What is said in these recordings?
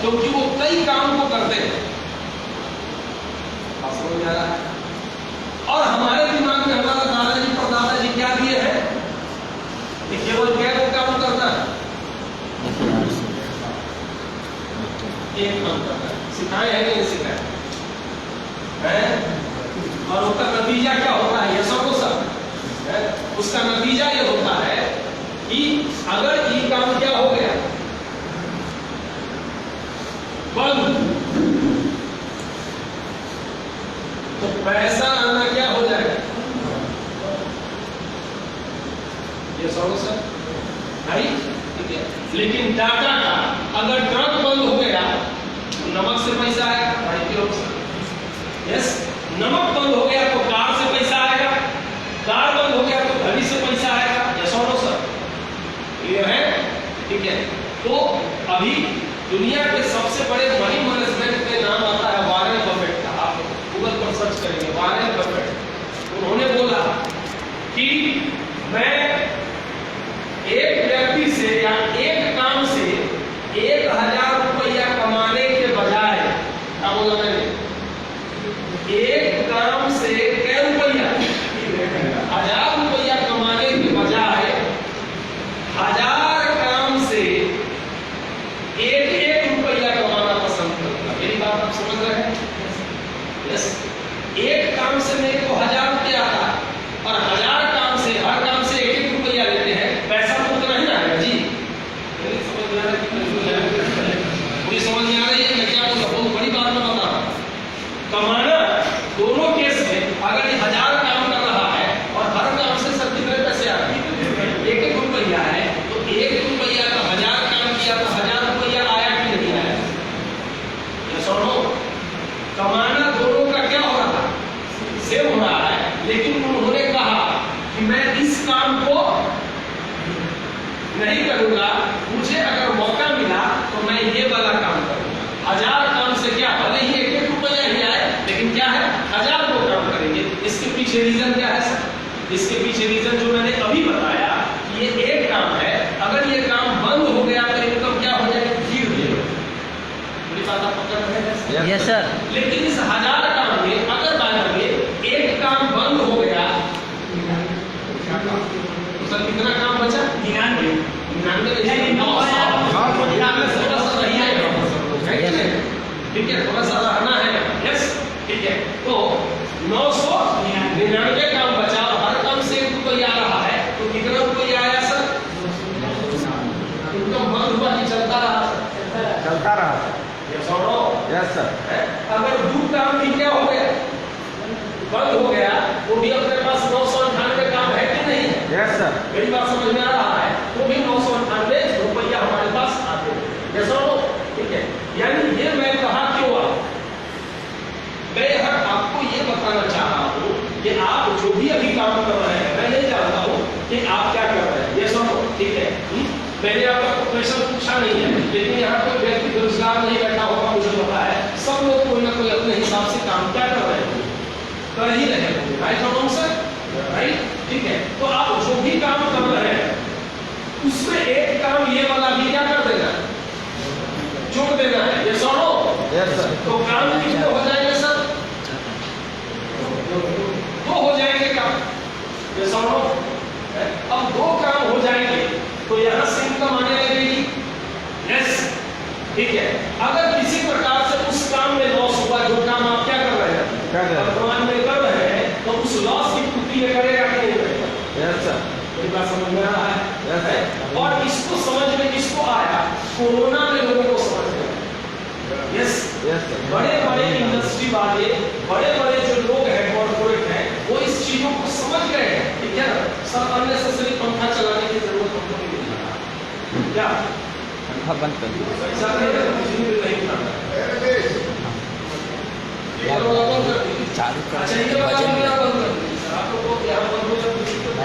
क्योंकि वो कई काम को करते हैं। समझ आ रहा है? और हमारे दिमाग में हमारा दादाजी परदादाजी क्या दिए हैं कि केवल क्या को काम करना है, एक काम करना है। सिखाए हैं कि नहीं सिखाए हैं? और उसका नतीजा क्या होता है? ये सब उसका नतीजा ये होता है कि अगर ये काम क्या हो गया बंद, तो पैसा आना क्या हो जाएगा? ये सर भाई ठीक है। लेकिन डाटा का अगर ट्रक बंद हो गया तो नमक से पैसा आएगा भाई की ओर से। यस, नमक बंद हो गया तो कार से पैसा आएगा, कार बंद हो गया तो घड़ी से पैसा आएगा। यस और नो सर, क्लियर है? ठीक है। तो अभी दुनिया के सबसे बड़े मनी मैनेजमेंट के नाम आता है वॉरेन बफेट का। आप गूगल पर सर्च करेंगे वॉरेन बफेट। उन्होंने बोला कि मैं एक व्यक्ति से या एक काम से 1000 रुपया कमाने के बजाय, क्या बोला मैंने, एक काम से क्या रुपया 1000 रुपया कमाने के बजाय 1000 काम से एक रुपया कमाना पसंद करता। मेरी बात आप समझ रहे हैं? यस, एक काम से मेरे को 1000 रुपया आता है और 1000 काम से, हर काम से एक रुपया लेते हैं, पैसा तो उतना ही आएगा जी। मेरी समझ में आ रही है? पूरी समझ में आ रही है? मैं क्या बोल रहा हूँ? बहुत बड़ी बात मैं बता रहा हूँ। कमाना दोनों केस में, अगर 1000 काम कर रहा है और हर काम से सब कितने पैसे आ रहे हैं, एक रुपया है, तो 1 रुपया का 1000 काम किया तो 1000 रुपया आया कि नहीं आया? सुनो, कमाना दोनों का क्या हो रहा है? सेम हो रहा है। लेकिन उन्होंने कहा कि मैं इस काम को नहीं करूंगा, मुझे अगर मौका मिला तो मैं ये वाला काम करूंगा। 1000 काम से क्या, भले ही 1 रुपया ही आए, लेकिन क्या है 1000 को काम करेंगे। इसके पीछे रीजन क्या है सर? इसके पीछे रीजन जो मैंने अभी बताया, ये एक काम है, अगर ये काम बंद हो गया तो इनकम क्या हो जाएगी? गिर जाएगी। पूरी बात आप पकड़ रहे हैं? Yes sir. लेकिन इस 1000 काम में अगर बात में एक काम बंद हो गया तो सर कितना काम बचा? 99 ठीक है, थोड़ा सा रहना है। यस ठीक है। तो 999 काम बचा और हर काम से 1 रुपया आ रहा है, तो कितना रुपया आया सर? इनकम बंद हुआ कि चलता रहा? चलता रहा। Yes sir. अगर 2 काम भी क्या हो गया, बंद हो गया, वो भी अपने पास 998 काम है कि नहीं? Yes sir. मेरी बात समझ में आ रहा है? वो भी 998 रुपया हमारे पास आते हैं। यस और नो? ठीक है। यानी ये मैं कहा क्यों मैं आपको ये बताना चाह रहा हूँ कि आप जो भी अभी काम कर रहे हैं, मैं नहीं जानता हूँ कि आप क्या कर रहे हैं। ये सुनो, ठीक है। मैंने आपका क्वेश्चन पूछा नहीं है, लेकिन यहाँ कोई व्यक्ति बेरोजगार नहीं बैठा होगा, मुझे पता है। सब लोग कोई ना कोई अपने हिसाब से काम क्या कर रहे हैं, कर ही रहे होंगे। राइट और रॉन्ग सर? राइट ठीक है। तो आप जो भी काम कर रहे हैं उसमें एक काम ये वाला भी क्या कर देना, जोड़ देना है। ये सुनो, तो काम कितने हो जाएंगे सर? 2 हो जाएंगे काम। ये सुनो, अब 2 काम हो जाएंगे तो यहां से इनकम आने लगेगी। यस ठीक है। अगर किसी प्रकार से उस काम में लॉस हुआ, जो काम आप क्या कर रहे हैं, वर्तमान में कर रहे हैं, तो उस लॉस की पूर्ति करेगा कि नहीं करेगा? Yes sir. मेरी बात समझ में आ रहा है? यस है। और इसको समझ में किसको आया? कोरोना में लोगों को समझ में आया। Yes yes. बड़े बड़े इंडस्ट्री वाले, बड़े बड़े जो लोग हैं, कॉर्पोरेट हैं, वो इस चीजों को समझ गए हैं। ठीक है सर, अननेसेसरी पंखा चलाने की जरूरत हमको नहीं है। क्या पंखा बंद कर दो, पैसा नहीं उठाना चालू कर। अच्छा ये वजन मेरा बंद कर दीजिए सर, आप लोगों को यहाँ बंद हो जाए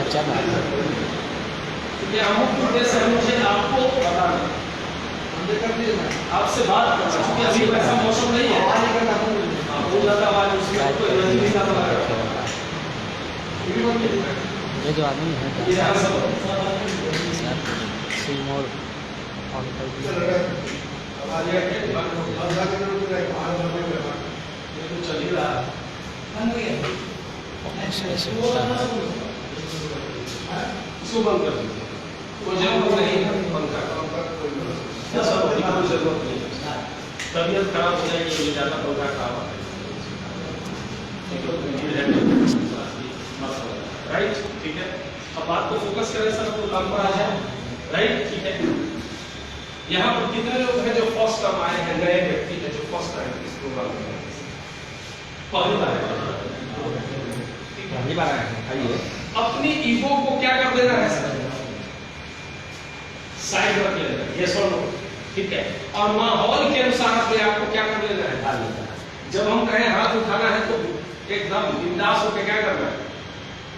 अच्छा बात है। ये अमुक उद्देश्य है मुझे आपको बताना, कर दीजिए आपसे बात करना, क्योंकि अभी वैसा मौसम नहीं है। बहुत ज़्यादा आवाज उसमें आपको एनर्जी नहीं ज़्यादा लगा। ये जो आदमी है ये सब सिम और ऑन कर दिया। ये तो चल ही रहा है। ऐसे होता है। इसको बंद कर दीजिए, कोई जरूरत नहीं है बंद कर, कोई जरूरत नहीं है। तबीयत खराब हो जाएगी, ये ज़्यादा पंखा खराब है, राइट, ठीक है। अब बात को फोकस करें सर, तो काम पर आ जाए, राइट, ठीक है। यहाँ पर कितने लोग हैं जो फर्स्ट टाइम आए हैं, नए व्यक्ति हैं जो फर्स्ट टाइम इस प्रोग्राम में पहली बार आइए। अपनी ईगो को क्या कर देना है सर, साइड रख लेना, यस और नो, ठीक है। और माहौल के अनुसार अपने आप को क्या कर लेना है, जब हम कहें हाथ उठाना है तो एकदम बिंदास होकर क्या करना है,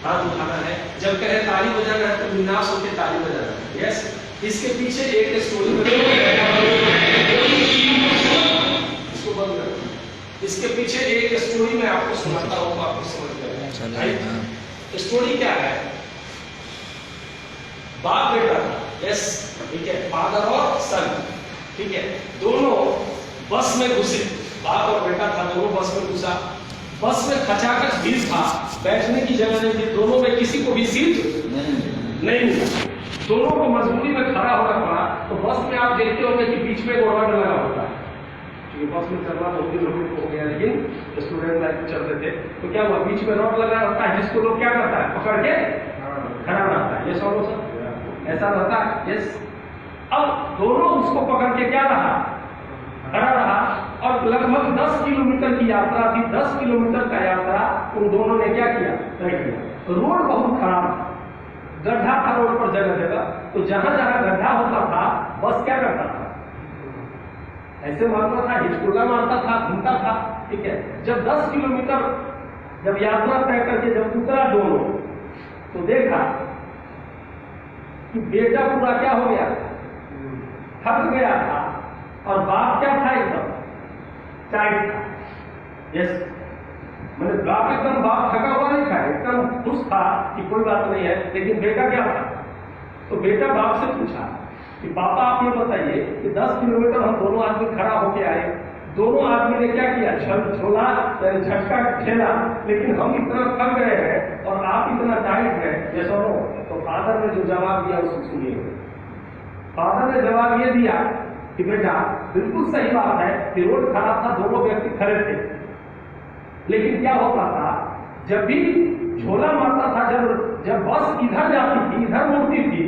हाथ उठाना है। जब कहें ताली बजाना है तो बिंदास होकर ताली बजाना है, यस। इसके पीछे एक स्टोरी इसको बंद कर, इसके पीछे एक स्टोरी मैं आपको सुनाता हूँ, आपको समझ में आएगा। स्टोरी क्या है, बाप बेटा था, यस, ठीक है, फादर और सन, ठीक है, दोनों बस में घुसे, बाप और बेटा था, दोनों बस में घुसा। बस में खचाखच भीड़ था, बैठने की जगह नहीं थी, दोनों में किसी को भी सीट नहीं मिला, दोनों को मजबूरी में खड़ा होना पड़ा। तो बस में आप देखते होंगे कि बीच में रोड लगा होता है, क्योंकि बस में चलना बहुत दिन हो गया, लेकिन स्टूडेंट लाइफ में चलते थे तो क्या हुआ, बीच में रोड लगा रहता है, जिसको लोग क्या करता है, पकड़ के खड़ा रहता है, ये सब ऐसा रहता है, यस। अब दोनों उसको पकड़ के क्या रहा, खड़ा रहा, और लगभग 10 किलोमीटर की यात्रा थी, 10 किलोमीटर का यात्रा उन दोनों ने क्या किया, तय किया। रोड बहुत खराब था, गड्ढा था रोड पर जगह जगह, तो जहां जहां गड्ढा होता था बस क्या करता था, ऐसे मारता था, हिचकुला मारता था, घूमता था, ठीक है। जब 10 किलोमीटर जब यात्रा तय करके जब उतरा दोनों, तो देखा कि बेटा पूरा क्या हो गया, थक गया था, और बाप क्या था, एकदम टाइट था, यस। मैंने बाप एकदम, बाप थका हुआ नहीं था, एकदम खुश था कि कोई बात नहीं है, लेकिन बेटा क्या था, तो बेटा बाप से पूछा कि पापा आप ये बताइए कि 10 किलोमीटर हम दोनों आदमी खड़ा होके आए, दोनों आदमी ने क्या किया, झोला झटका खेला, लेकिन हम इतना थक गए हैं और आप इतना टाइट है, ये सुनो। तो फादर ने जो जवाब दिया उसको सुनिए। फादर ने जवाब ये दिया कि बेटा बिल्कुल सही बात है कि रोड खराब था, दोनों व्यक्ति खड़े थे, लेकिन क्या होता था, जब भी झोला मारता था, जब बस इधर जाती थी, इधर मुड़ती थी,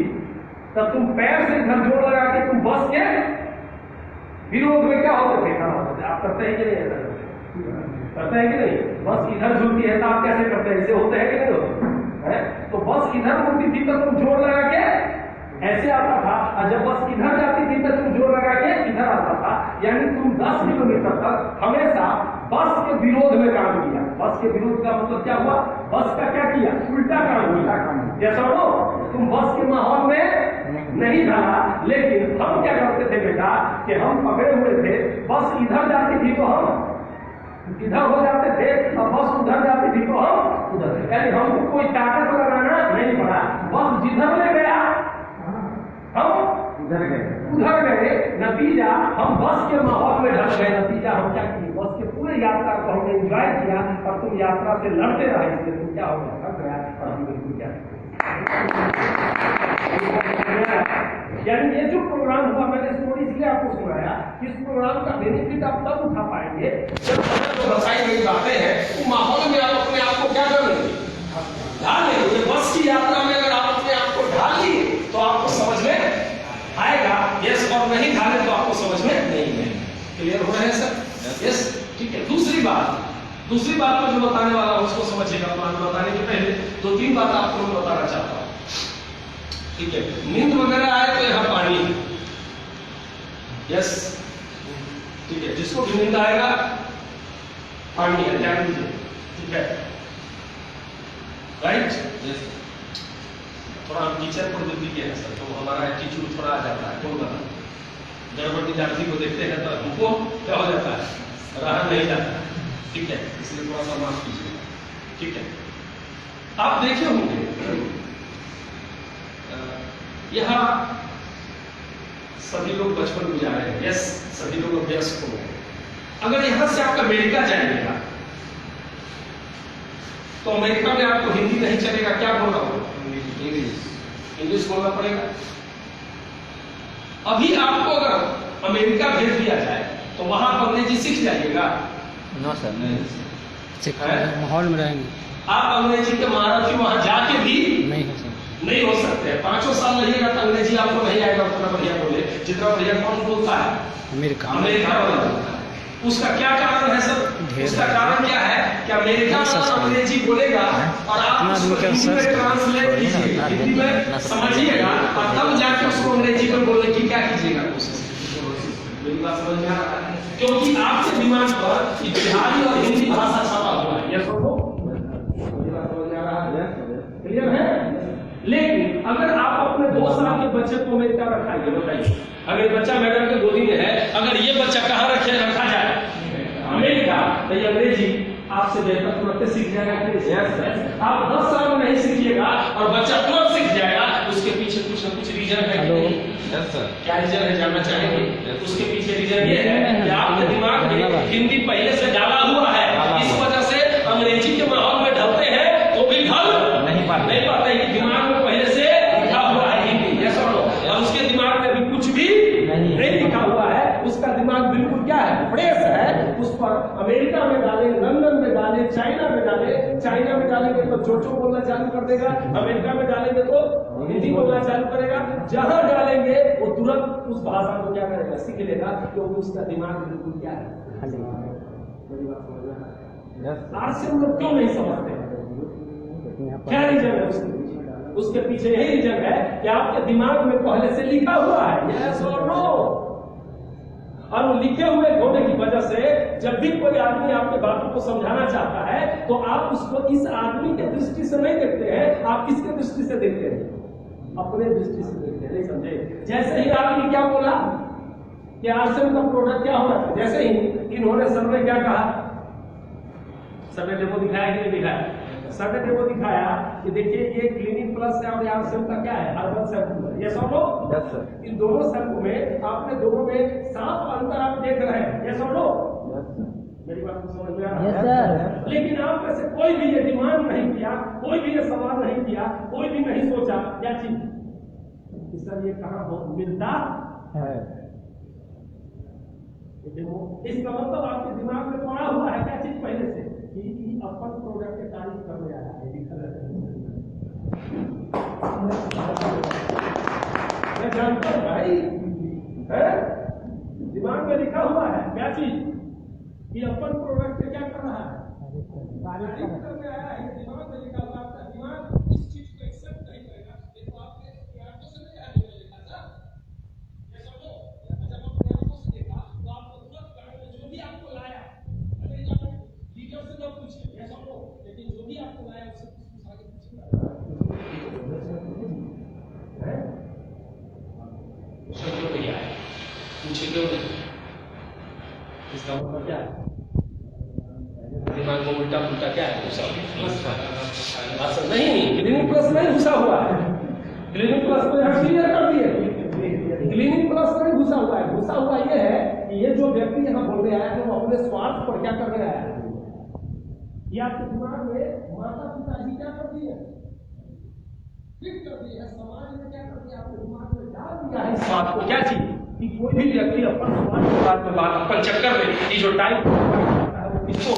तब तुम पैर से इधर जोर लगा के तुम बस के विरोध में क्या होते थे, खड़ा होते थे। आप करते हैं कि नहीं, ऐसा करते हैं कि नहीं, बस इधर झुकती है तो आप कैसे करते हैं, ऐसे होते हैं कि नहीं होते हैं? तो बस इधर मुड़ती थी तो तुम जोर लगा के ऐसे आता था, और जब बस इधर जाती थी तो तुम जोर लगा के इधर आता था। यानी तुम 10 किलोमीटर तक हमेशा बस के विरोध में काम किया। बस के विरोध का मतलब क्या हुआ, बस का क्या किया, उल्टा काम किया, जैसा हो तुम बस के माहौल में नहीं डाला। लेकिन हम क्या करते थे बेटा कि हम पकड़े हुए थे, बस इधर जाती थी तो हम इधर हो जाते थे, और बस उधर जाती थी तो हम उधर, यानी हमको कोई ताकत लगाना नहीं पड़ा, बस जिधर ले गया हम उधर गए। नतीजा हम बस के माहौल में ढल गए, नतीजा हम क्या किए, बस के पूरे यात्रा को हमने एंजॉय किया, और तुम यात्रा से लड़ते रहे, इसलिए तुम क्या हो गया, थक गया, और हम बिल्कुल क्या। यानी ये जो प्रोग्राम हुआ, मैंने स्टोरी इसलिए आपको सुनाया, इस प्रोग्राम का बेनिफिट आप तब उठा पाएंगे जब जो बताई गई बातें हैं वो माहौल में आप अपने आप को क्या कर लेंगे, ढाल लेंगे। बस की यात्रा में अगर आप अपने आप को ढाल लिए तो आपको समझ में आएगा, यस, और नहीं ढाले तो आपको समझ में नहीं है। क्लियर हो रहे हैं सर, यस, ठीक है। दूसरी बात मैं जो बताने वाला हूं उसको समझिएगा। बताने के पहले 2-3 बात आपको मैं बताना चाहता हूं, ठीक है। नींद वगैरह आए तो यहाँ पानी है, यस, ठीक है। जिसको भी नींद आएगा पानी है, ध्यान दीजिए, ठीक है, राइट, यस। थोड़ा हम टीचर को जल्दी किया है सर, तो हमारा एटीट्यूड थोड़ा आ जाता है, कौन बता, गड़बड़ विद्यार्थी को देखते हैं तो हमको क्या हो जाता है, रहा नहीं जाता, ठीक है, इसलिए थोड़ा सा माफ कीजिए, ठीक है। आप देखे होंगे यहाँ सभी लोग बचपन गुजारे हैं, यस, सभी वयस्क हो गए। अगर यहाँ से आप अमेरिका जाइएगा तो अमेरिका में आपको हिंदी नहीं चलेगा, क्या बोलना होगा? इंग्लिश बोलना पड़ेगा। अभी आपको अगर अमेरिका भेज दिया जाए तो वहां आप अंग्रेजी सीख जाइएगा? नो सर, माहौल में रहेंगे। आप अंग्रेजी के महारथी वहां जाके भी नहीं हो सकता, नहीं हो सकते। 5 साल रहिएगा तो अंग्रेजी आपको नहीं आएगा उतना बढ़िया बोले जितना बढ़िया कौन बोलता है? अमेरिका अमेरिका वाला बोलता है। उसका क्या कारण है सर? उसका कारण क्या है कि अमेरिका वाला अंग्रेजी बोलेगा और आप उसको हिंदी में ट्रांसलेट कीजिएगा, हिंदी में समझिएगा और तब जाके उसको अंग्रेजी में बोलने की क्या कीजिएगा कोशिश। मेरी बात समझ में आ रहा है? क्योंकि आपके दिमाग पर बिहारी और हिंदी भाषा छपा हुआ है। ये सुनो, मेरी बात समझ में आ रहा है? क्लियर है? लेकिन अगर आप अपने 2 साल के बच्चे को अमेरिका रखाइए, बताइए अगर बच्चा मैडम के गोदी में है, अगर ये बच्चा कहाँ रखा जाए? अमेरिका, तो ये अंग्रेजी आपसे बेहतर तुरंत सीख जाएगा। आप 10 साल में नहीं सीखिएगा और बच्चा तुरंत सीख जाएगा। उसके पीछे कुछ न कुछ रीजन है। क्या रीजन है जानना चाहेंगे? उसके पीछे रीजन ये है कि आपके दिमाग में हिंदी पहले से डाला हुआ है, इस वजह से अंग्रेजी के माहौल में ढलते हैं तो भी ढल नहीं पाते कि दिमाग में पहले से लिखा हुआ है हिंदी। ये सुनो, और उसके दिमाग में भी कुछ भी नहीं लिखा हुआ है। उसका दिमाग बिल्कुल क्या है? फ्रेश है। उस पर अमेरिका में डाले, लंदन में डाले, चाइना में डाले। चाइना में डालेंगे तो चोचो बोलना चालू कर देगा, अमेरिका में डालेंगे तो हिंदी बोलना चालू करेगा। जहां डालेंगे वो तुरंत उस भाषा को क्या करेगा? सीख लेगा, क्योंकि उसका दिमाग बिल्कुल क्या है? आज से हम लोग क्यों नहीं समझते? क्या रीजन है उसके पीछे? उसके पीछे यही रीजन है कि आपके दिमाग में पहले से लिखा हुआ है यस और नो, और वो लिखे हुए होने की वजह से जब भी कोई आदमी आपके बातों को समझाना चाहता है तो आप उसको इस आदमी के दृष्टि से नहीं देखते हैं, आप किसके दृष्टि से देखते हैं? अपने दृष्टि से देखते हैं। नहीं समझे? जैसे ही आपने क्या बोला कि आरसीएम का प्रोडक्ट क्या हो रहा है, जैसे ही इन्होंने सर ने क्या कहा, सर ने डेमो दिखाया कि नहीं दिखाया? सर ने डेमो दिखाया कि देखिए ये क्लिनिक प्लस है और आरसीएम का क्या है? हर्बल शैम्पू है। ये सब लोग यस सर, इन दोनों शैम्पू में आपने दोनों में साफ अंतर आप देख रहे हैं। ये सब लोग मेरी बात को समझ में आ रहा है? लेकिन आप में से कोई भी ये डिमांड नहीं किया, कोई भी ये सवाल नहीं किया, कोई भी नहीं सोचा क्या चीज कि सर ये कहाँ हो मिलता है। इसका मतलब आपके दिमाग में पड़ा हुआ है क्या चीज पहले से कि अपन प्रोडक्ट की तारीफ करने आया है। मैं जानता हूँ भाई, है दिमाग में लिखा हुआ है क्या चीज कि अपन प्रोडक्ट से क्या कर रहा है? तारीफ करने आया है। दिमाग में लिखा हुआ, आपका दिमाग इस चीज को एक्सेप्ट नहीं करेगा। देखो आपने आंखों से नहीं आगे लिखा था, ये समझो। जब आपने आंखों से देखा तो आपको तुरंत कहा जो भी आपको लाया, अगर लीडर से ना पूछिए, ये समझो, लेकिन जो भी आपको लाया उससे कुछ आगे पूछिए। क्यों नहीं आया? पूछे क्यों नहीं? इसका मतलब क्या है? दिमाग में उल्टा पुल्टा क्या है? नहीं, क्लिनिक प्लस नहीं घुसा हुआ है। क्लिनिक प्लस को यहाँ क्लियर कर दिए। क्लिनिक प्लस नहीं घुसा हुआ है। घुसा हुआ ये है कि ये जो व्यक्ति यहाँ बोलने आया है वो अपने स्वार्थ पर क्या करने आया है? ये आपके दिमाग में माता पिता जी क्या कर दिए? फिट कर दिए है। समाज में क्या कर दिया? आपके दिमाग में डाल दिया है इस बात को, क्या चीज कि कोई भी व्यक्ति अपन समाज के बात में बात अपन चक्कर में ये जो टाइप इसको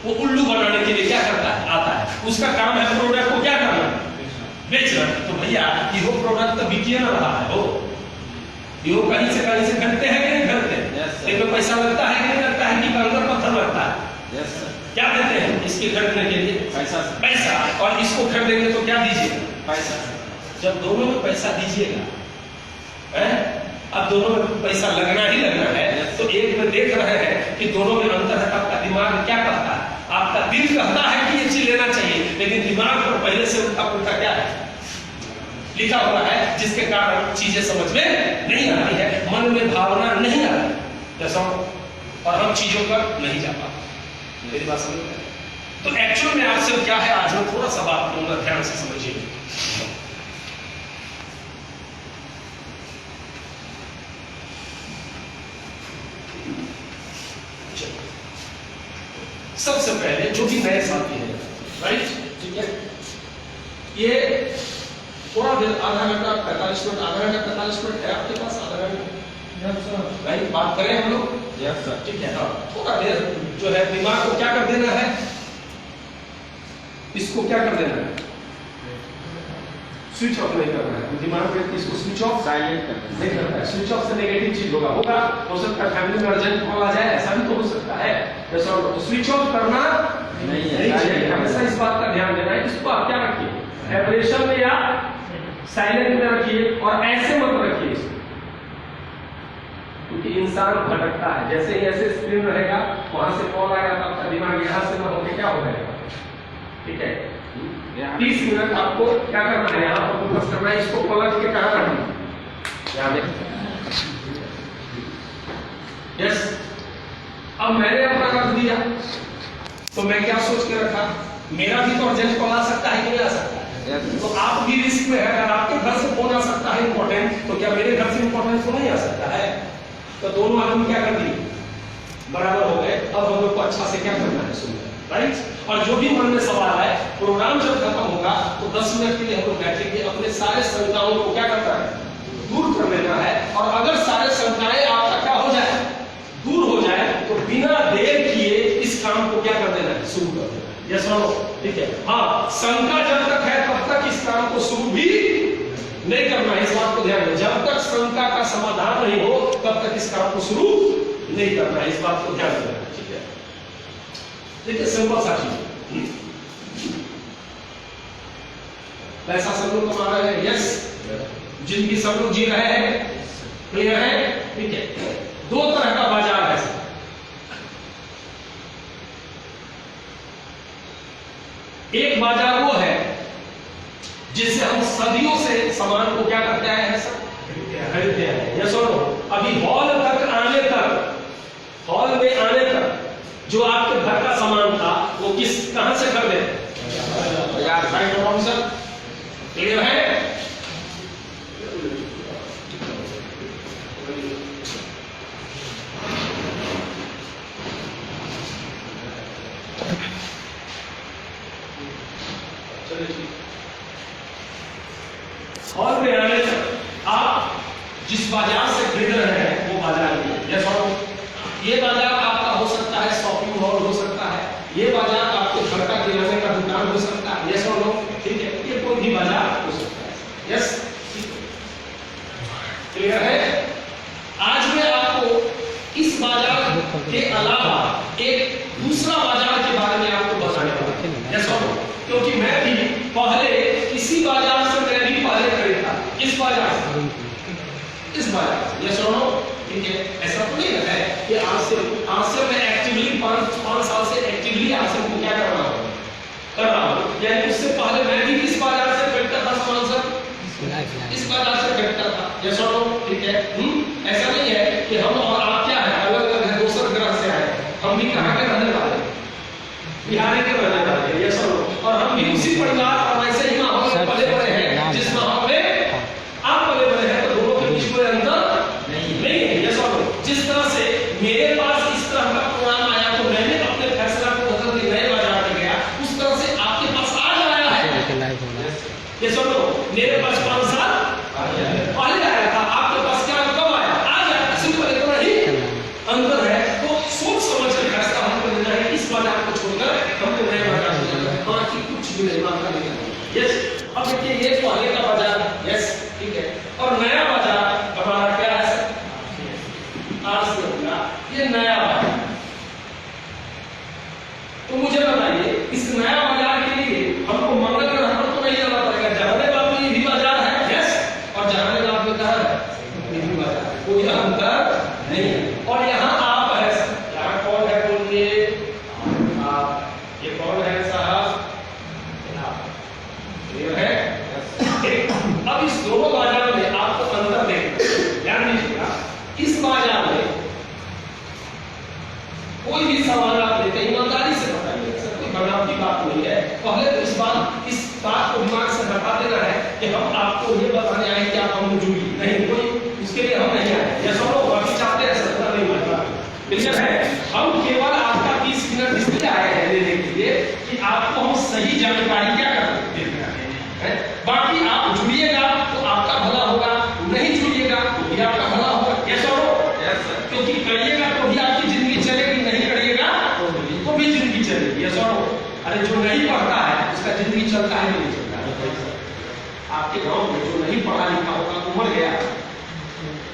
वो उल्लू बनाने के लिए क्या करता है? आता है। उसका काम है प्रोडक्ट को क्या करना? बेचना। तो भैया ये प्रोडक्ट तो बिकिए ना रहा है हो, ये कहीं से खरीदते हैं कि नहीं खरीदते? इसमें पैसा लगता है कि नहीं लगता है? कि अंदर पत्थर लगता है? क्या देते हैं इसके खरीदने के लिए? पैसा। और इसको खरीदेंगे तो क्या दीजिएगा? पैसा। जब दोनों में पैसा दीजिएगा, अब दोनों में पैसा लगना ही लगना है, तो एक में देख रहे हैं कि दोनों में अंतर है। आपका दिमाग क्या कहता है? आपका दिल कहता है कि ये चीज लेना चाहिए, लेकिन दिमाग पर पहले से उल्टा पुल्टा क्या है लिखा हुआ है, जिसके कारण चीजें समझ में नहीं आती है, मन में भावना नहीं आती जैसा, और हम चीजों पर नहीं जा पाते। मेरी बात समझ में? तो एक्चुअल में आपसे क्या है, आज मैं थोड़ा सा बात करूंगा, ध्यान से समझिए। सबसे पहले जो भी नए साथी हैं, राइट, ठीक है, ये थोड़ा देर, आधा घंटा 45 मिनट, आधा घंटा 45 मिनट है आपके पास, आधा घंटा, राइट, बात करें हम लोग, ठीक है। हाँ, थोड़ा देर जो है दिमाग को क्या कर देना है, इसको क्या कर देना है, स्विच ऑफ नहीं करना है, दिमाग पे इसको स्विच ऑफ साइलेंट करना नहीं करना है। स्विच ऑफ से नेगेटिव चीज होगा, हो सकता है फैमिली में अर्जेंट कॉल आ जाए, ऐसा भी तो हो सकता है, तो स्विच ऑफ करना नहीं चाहिए, हमेशा इस बात का ध्यान देना है। इसको आप क्या रखिए, वाइब्रेशन में या साइलेंट में रखिए, और ऐसे मत रखिए इसको, क्योंकि इंसान भटकता है, जैसे ही ऐसे स्क्रीन रहेगा, वहां से कॉल आएगा तो आपका दिमाग यहाँ से ना होकर क्या हो जाएगा, ठीक है। 30 मिनट आपको क्या करना है, यहाँ पर फोकस करना है, इसको पलट के कहाँ रखना है, यहाँ देखिए, यस। अब मैंने अपना रख दिया, तो मैं क्या सोच के रखा, मेरा भी तो अर्जेंट कॉल आ सकता है कि नहीं आ सकता है, तो आप भी रिस्क में है। अगर आपके घर से फोन आ सकता है इंपॉर्टेंट, तो क्या मेरे घर से इंपॉर्टेंट फोन नहीं आ सकता है, तो दोनों आदमी क्या कर दिए, बराबर हो गए। अब हम लोग को अच्छा से क्या करना है, सुनना, राइट। और जो भी मन में सवाल है, प्रोग्राम जब खत्म होगा तो 10 मिनट के लिए हम लोग बैठेंगे, अपने सारे शंकाओं को क्या करता है, दूर कर लेना है। और अगर सारे शंकाएं आपका क्या हो जाए, दूर हो जाए, तो बिना देर किए इस काम को क्या कर देना है, शुरू कर देना है। यस और नो, ठीक है। हाँ, शंका जब तक है तब तक इस काम को शुरू भी नहीं करना है, इस बात को ध्यान दें। जब तक शंका का समाधान नहीं हो तब तक इस काम को शुरू नहीं करना है, इस बात को ध्यान देना है, ठीक है। देखिए सिंपल सा चीज, पैसा सब लोग कमा रहे हैं, यस, जिंदगी सब लोग जी रहे हैं, क्लियर है, ठीक है। दो तरह का बाजार है, एक बाजार वो है जिससे हम सदियों से सामान को क्या करते हैं, खरीदते हैं, यस और नो। अभी हॉल में आने तक जो आपके घर का सामान था वो कहां से खरीदे, बाजार, राइट और रॉन्ग सर, क्लियर है। हॉल में आने तक आप जिस बाजार से खरीद रहे हैं वो बाजार है, यस और नो। ये बाजार आपका हो सकता है शॉपिंग मॉल हो सकता है, ये बाजार आपके घर का किराने का दुकान हो सकता है, यस और नो, ठीक है। ये कोई भी बाजार हो सकता है, यस, क्लियर है। आज मैं आपको इस बाजार के अलावा एक दूसरा बाजार के बारे में आपको बताने वाला हूं, यस और नो, क्योंकि मैं भी पहले इसी बाजार से मैं भी पहले खरीदा, इस बाजार से, इस बाजार, यस और नो, ठीक है। ऐसा तो नहीं है कि आज से मैं एक्टिवली 5 साल से एक्टिवली आज से क्या कर रहा हूं, यानी उससे पहले मैं भी इस बाजार से खरीदता था सामान सर, इस बाजार से खरीदता था, यस और नो, ठीक है। ऐसा नहीं है कि हम और आप क्या है, अलग अलग है, दूसरे ग्रह से आए, हम भी कहां के रहने वाले, बिहार के रहने वाले, यस और नो, और हम भी उसी परिवार और वैसे ही माहौल में पले बड़े हैं जिस माहौल में आप पले बड़े हैं, तो दोनों के बीच में अंतर नहीं है, यस और नो। जिस तरह से मेरे पास इस तरह का प्रोग्राम आया तो मैंने अपने फैसला को बदल के नए बाजार में गया, उस तरह से आपके पास आज आया है, यस और नो। मेरे पास 5 साल पहले आया था, आपके पास क्या कब आया, आज आया, सिंपल इतना ही अंतर है। तो सोच समझ कर फैसला हमको लेना है, इस बाजार को छोड़कर हमको नए बाजार में जाना है, बाकी कुछ भी नहीं मांगना नहीं, यस। अब देखिए ये पहले का बाजार, यस, ठीक है, और नया बाजार हमारा क्या है, आज से होगा ये नया बाजार। तो मुझे बताइए इस नया बाजार के लिए हमको मंगल ग्रह पर तो नहीं जाना पड़ेगा, जहानाबाद में भी बाजार है, यस, और जहानाबाद में कहां है, ये भी बाजार, कोई अंतर नहीं है। और यहाँ आप है, यहाँ कौन है बोलिए, आप, ये कौन है साहब, ये है, अब इस दोनों बाजार में आपको अंतर देखना, ध्यान दीजिएगा। इस बाजार में कोई भी सामान आप लेते हैं ईमानदारी से बताइए, सर कोई बनावटी बात नहीं है। पहले तो इस बात को दिमाग से हटा देना है कि हम आपको ये बताने आए कि आप हम जुड़ी नहीं, कोई उसके लिए हम नहीं आए, ये सब लोग बाकी चाहते हैं, सर नहीं मानता, क्लियर है। हम केवल आपका 20 मिनट इसलिए आए हैं जानकारी क्या कर देते हैं। बाकी आप जुड़िएगा तो आपका भला होगा, नहीं जुड़िएगा तो भी आपका भला होगा। यस और नो? क्योंकि करिएगा तो भी आपकी जिंदगी चलेगी, नहीं करिएगा तो भी जिंदगी चलेगी। यस और नो? अरे जो नहीं पढ़ता है उसका जिंदगी चलता है नहीं चलता है? आपके गांव में जो नहीं पढ़ा लिखा होगा, उमर गया,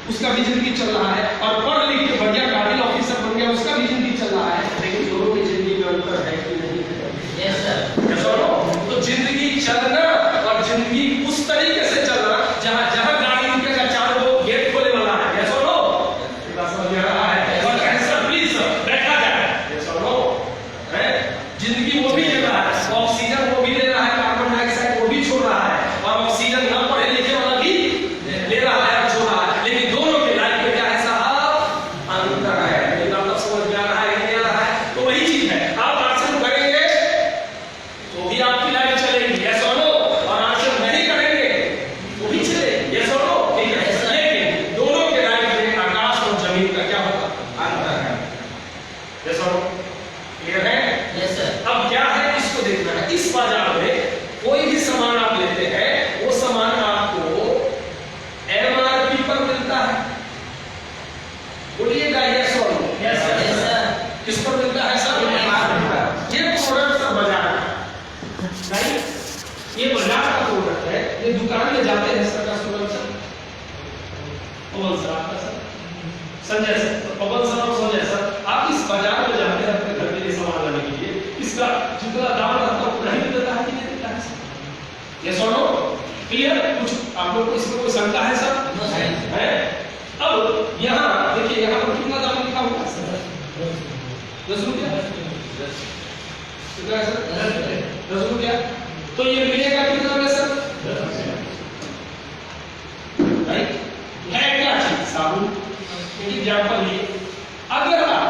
उसका भी जिंदगी चल रहा है, और पढ़ लिख के बढ़िया काबिल ऑफिसर बन गया, उसका भी जिंदगी चल रहा है। लेकिन दोनों की जिंदगी में अंतर है कि नहीं है? Yes sir. यस और नो? तो जिंदगी चलना और जिंदगी उस तरीके से चलना जहां जहां गाड़ी रुकेगा चार लोग गेट खोले वाला है। यस और नो? समझ में आ रहा है? और कैसा प्लीज बैठा जाए। यस और नो? है जिंदगी वो भी ले रहा है, ऑक्सीजन वो भी ले रहा है, कार्बन डाइऑक्साइड वो भी छोड़ रहा है, और ऑक्सीजन ना पढ़े लिखे वाला भी ले रहा है और छोड़ रहा है। लेकिन दोनों के लाइफ में क्या है साहब? अंतर है। ये मतलब समझ में आ रहा है कि नहीं आ रहा है? तो वही चीज है, आप आसन करेंगे तो भी आपकी लाइफ चलेगी। यस और नो? और आसन नहीं करेंगे तो भी चलेगी। यस और नो? ठीक है। लेकिन दोनों के लाइफ में आकाश और जमीन का क्या होगा? अंतर है। यस और नो? क्लियर है? Yes sir. अब क्या है इसको देखना है। इस बाजार में कोई भी सामान आप लेते हैं, वो सामान आपको एमआरपी पर मिलता है। बोलिएगा यस और नो? Yes sir. किस पर मिलता है सर? एमआरपी पर। ये प्रोडक्ट सर बाजार का नहीं, ये बाजार का प्रोडक्ट है। ये दुकान में जाते हैं सर का सुगम सर, पवन सर आपका सर, संजय सर, पवन सर और संजय सर, आप इस बाजार में जाते हैं अपने घर के लिए सामान लाने के लिए, इसका जितना दाम रहता है उतना ही देता है कि नहीं देता है सर? यस और नो? क्लियर? कुछ आप लोग को इसमें कोई शंका है सर? No sir. है? अब यहाँ देखिए, यहाँ पर कितना दाम लिखा हुआ है सर? 10 रुपया। कितना है सर? 10 रुपया। तो ये मिलेगा कितना में सर? राइट? है क्या चीज? साबुन। एग्जाम्पल लिए, अगर आप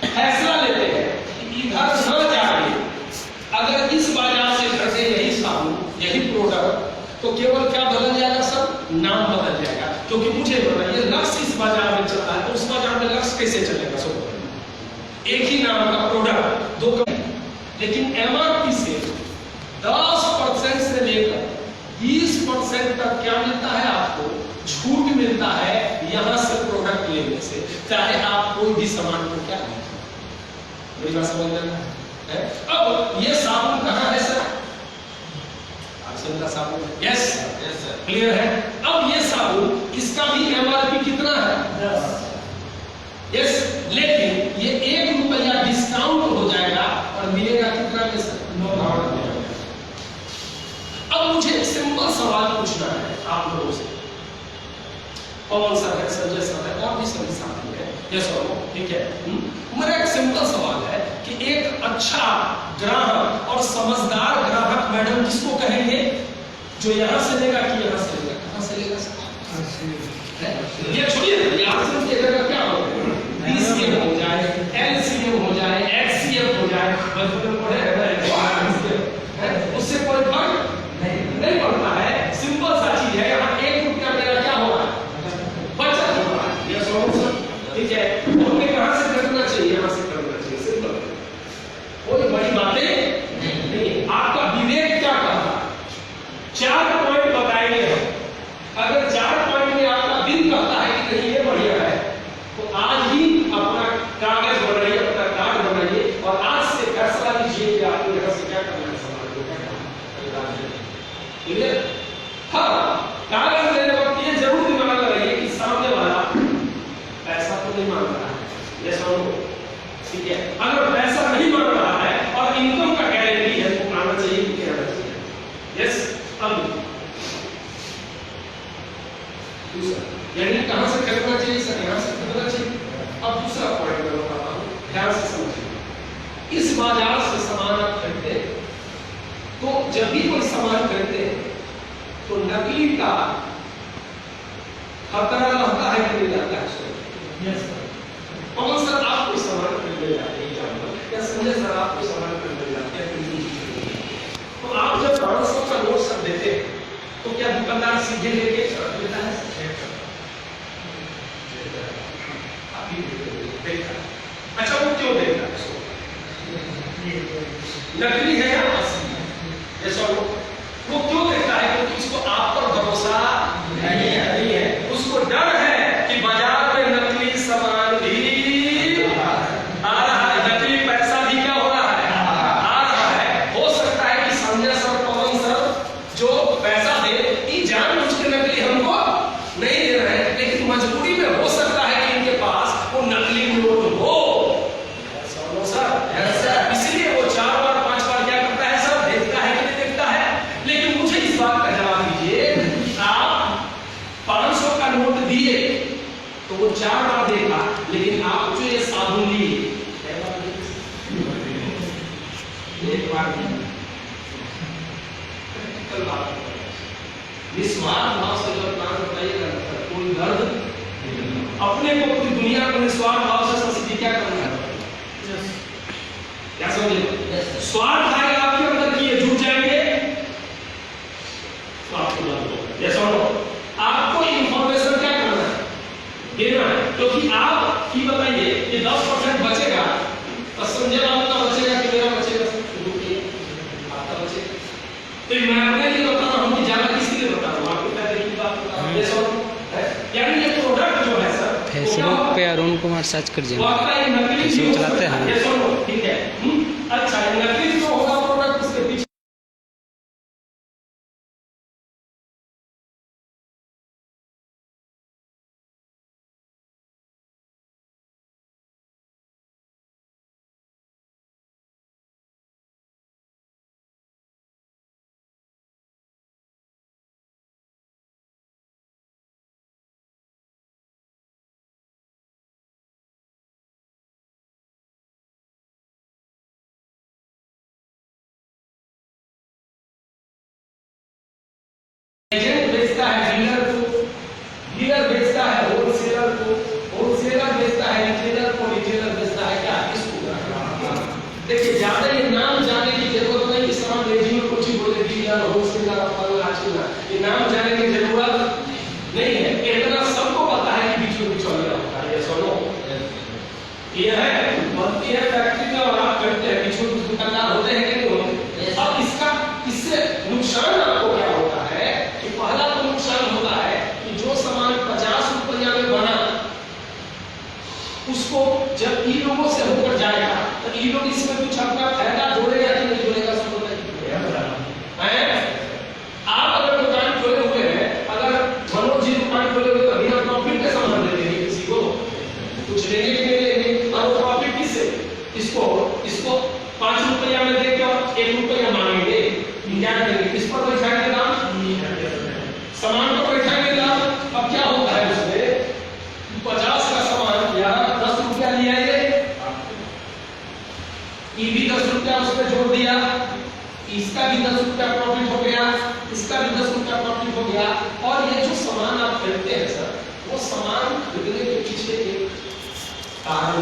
फैसला लेते हैं कि इधर न जाके अगर इस बाजार से खरीदे यही साबुन, यही प्रोडक्ट, तो केवल क्या बदल जाएगा सर? नाम बदल जाएगा। क्योंकि मुझे बताइए, लक्ष्य इस बाजार में चल रहा है, तो उस बाजार में लक्ष्य कैसे चलेगा? सो एक ही नाम का प्रोडक्ट दो, लेकिन एमआरपी से 10% से लेकर 20% तक क्या मिलता है आपको? छूट मिलता है यहां से प्रोडक्ट लेने से, चाहे आप कोई भी सामान को क्या मेरी बात समझ में है? अब ये साबुन कहां है सर? आसन का साबुन। Yes sir. क्लियर है? अब ये साबुन, इसका भी एमआरपी कितना है? 10। यस, लेकिन ये 1 रुपया डिस्काउंट हो जाएगा और मिलेगा कितना में सर? 9। अब मुझे सिंपल सवाल पूछना है आप लोगों से। पवन सर है, संजय सर है, और भी सभी साथी है। यस और नो? ठीक है। मेरा एक सिंपल सवाल है कि एक अच्छा ग्राहक और समझदार ग्राहक मैडम किसको कहेंगे? जो यहां से लेगा कि यहां से लेगा? कहां से लेगा सर? ये छोड़िए, यहां से लेगा क्या होगा? डीसीएम हो जाए, एलसीएम हो जाए, एक्ससीएम हो जाए, बचपन में पढ़े हैं, उससे कोई फर्क नहीं पड़ता है। सिंपल सा चीज है, यहाँ 1 रुपया मेरा क्या होगा? बचत होगा। ये सर ठीक है। हमने कहां से करना चाहिए? यहां से करना चाहिए। सिंपल, कोई बड़ी बातें नहीं। आपका विवेक क्या कहता है? 4 पॉइंट बताएंगे हम। अगर 4 पॉइंट में आपका दिल कहता है कि नहीं ये बढ़िया है, तो आज ही अपना कागज बनाइए, अपना कार्ड बनाइए और आज से फैसला लीजिए कि आपको यहां से क्या करना है। क्लियर? हाँ, कागज लेने वक्त ये जरूर दिमाग लगाइए कि सामने वाला पैसा तो नहीं मांग रहा है। ये समझो, ठीक है? अगर पैसा नहीं मांग रहा है और इनकम का गारंटी है तो आना चाहिए कि क्या आना चाहिए? यस। अब दूसरा, यानी कहां से खरीदना चाहिए सर? यहां से खरीदना चाहिए। अब दूसरा पॉइंट मैं बताता हूं, ध्यान से समझिए। इस बाजार से सामान आप खरीदते हैं तो जब भी कोई सामान खरीदते हैं तो नकली का खतरा रहता है कि नहीं रहता है? Yes sir. पवन सर आप कोई सामान खरीदने जाते हैं, या संजय सर आप कोई सामान खरीदने जाते हैं, तो आप जब 500 का नोट सब देते हैं तो क्या दुकानदार सीधे लेके देता है? अच्छा, वो क्यों देता है? नकली है या था, लेकिन आप जो ये साबुन लिए एक बार निस्वार्थ भाव से जब प्राण बताइएगा कोई दर्द अपने को पूरी दुनिया को निस्वार्थ भाव से संस्कृति क्या करना है, क्या समझे? स्वार्थ आएगा आपके अंदर की जुट जाएंगे तो आपको दर्द होगा। जैसा आपको इंफॉर्मेशन क्या करना है, देना है, क्योंकि आप ही बताइए कि 10% बचेगा तो संजय बाबू का बचेगा कि मेरा बचेगा, आपका बचेगा। तो मैं अपने लिए बता रहा हूँ कि ज्यादा किसी लिए बता रहा हूँ, आपको क्या देखिए बात बता रहा हूँ। जैसा यानी ये प्रोडक्ट जो है सर फेसबुक पे अरुण कुमार सर्च कर वो आपका एक नकली फेसबुक चलाते हैं। ये सुनो ठीक है। अच्छा नकली जो होगा प्रोडक्ट उसके पीछे एजेंट बेचता है डीलर को, डीलर बेचता है होलसेलर को, होलसेलर बेचता है रिटेलर को, रिटेलर बेचता है क्या इसको। देखिए ज्यादा ये नाम जाने की जरूरत नहीं, इस समय अंग्रेजी में कुछ ही बोले डीलर होलसेलर ये नाम जाने की जरूरत नहीं है, इतना सबको पता है कि बीच में बिचौलिया होता है। ये सुनो ये है बनती है फैक्ट्री में और आप करते हैं बीच में दुकानदार होते हैं कि नहीं होते। अब इसका इससे नुकसान आपको क्या होता है कि पहला तो नुकसान होता है कि जो सामान 50 रुपया में बना उसको जब ई लोगों से होकर जाएगा तो ई लोग इसमें कुछ अपना फायदा जोड़ेगा कि नहीं जोड़ेगा, सब बताइए। आप अगर दुकान खोले हुए हैं, अगर मनोज जी दुकान खोले हुए तो बिना प्रॉफिट के सामान दे देंगे किसी को, कुछ लेंगे कि नहीं लेंगे, और प्रॉफिट किससे, इसको 5 रुपया में देकर 1 रुपया मांगेंगे, क्या करेंगे, किस पर बैठाएंगे दाम, सामान पर बैठाएंगे दाम। अब क्या होता है उसमें 50 का सामान या 10 रुपया लिया ये भी 10 रुपया उसमें जोड़ दिया, इसका भी 10 रुपया प्रॉफिट हो गया, इसका भी 10 रुपया प्रॉफिट हो गया। और ये जो सामान आप खरीदते हैं सर, वो सामान खरीदने के पीछे एक कारण